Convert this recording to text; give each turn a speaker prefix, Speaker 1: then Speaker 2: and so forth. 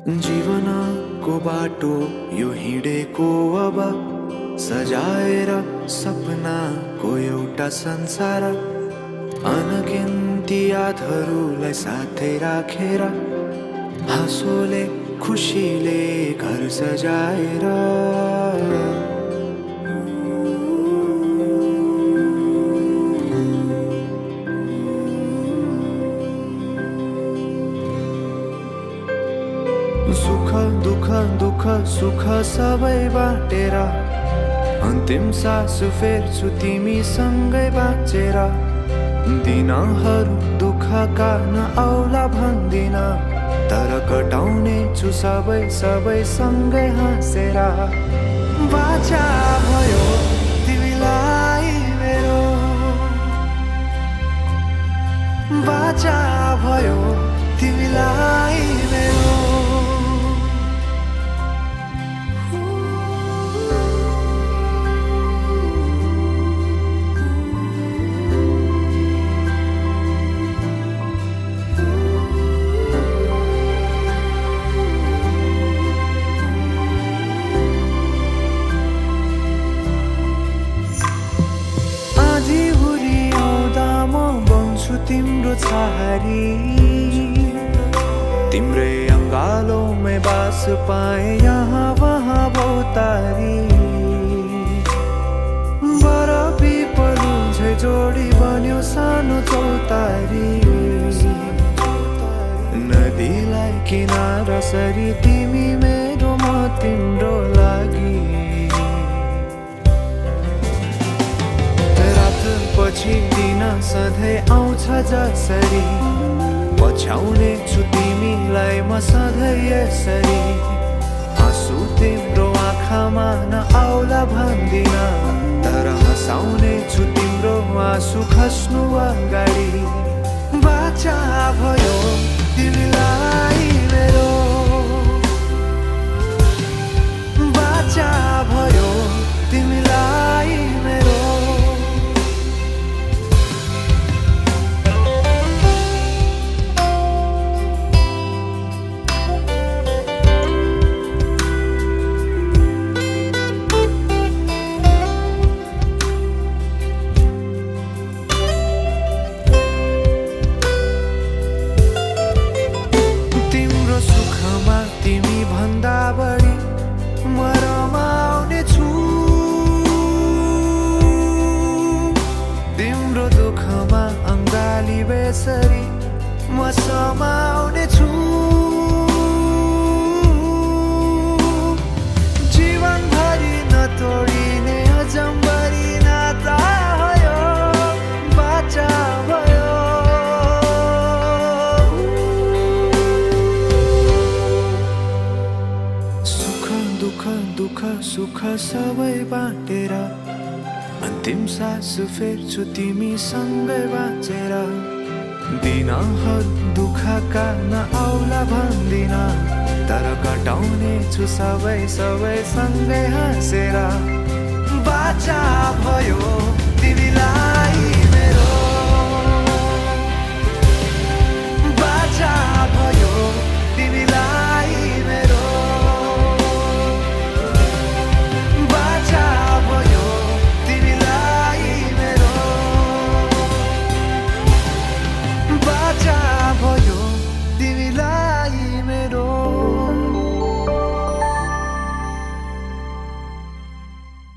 Speaker 1: जीवनको बाटो यो हिँडेको अब सजाएर सपनाको एउटा संसार अनगिन्ती यादहरूलाई साथै राखेर हाँसोले खुसीले घर सजाएर सुख दुःख दुःख सुख सबै बाटेर अन्तिम सास फेर्छु तिमीसँगै बाँचेर दिनहरू दुःखका नआउला भन्दिन तर कटाउने छु सबै सबै सँगै हाँसेर बाचा भयो तिमीलाई मेरो बाचा भयो तिमीलाई मेरो तिम्रो छहारी तिम्रै अङ्गालोमै बास पाए यहाँ वहाँ बहुतारी बरफी पलु झै जोडी बन्यो सानो चौतारी नदीलाई किनारा सरी तिमी मेरो म तिम्रो लागि पछि दिन सधैँ आउँछ जसरी पछ्याउने छु तिमीलाई म सधैँ यसरी आँसु तिम्रो आँखामा नआउला भन्दिन तर हँसाउने छु तिम्रो आँसु खस्नु अगाडि बाचा भयो तिमीलाई मेरो बाचा भयो तिमीलाई मेरो बढी म रमाउने छु तिम्रो दुःखमा अङ्गाली बेसरी म समाउने छु जीवनभरि नतोडिने अजम्बरी नाता भयो बाचा भयो दुःख सुख सबै बाटेर अन्तिम सास फेर्छु तिमीसँगै बाँचेर दिनहरू दुःखका नआउला भन्दिन तर कटाउने छु सबै सबै सँगै हाँसेर बाचा भयो तिमीलाई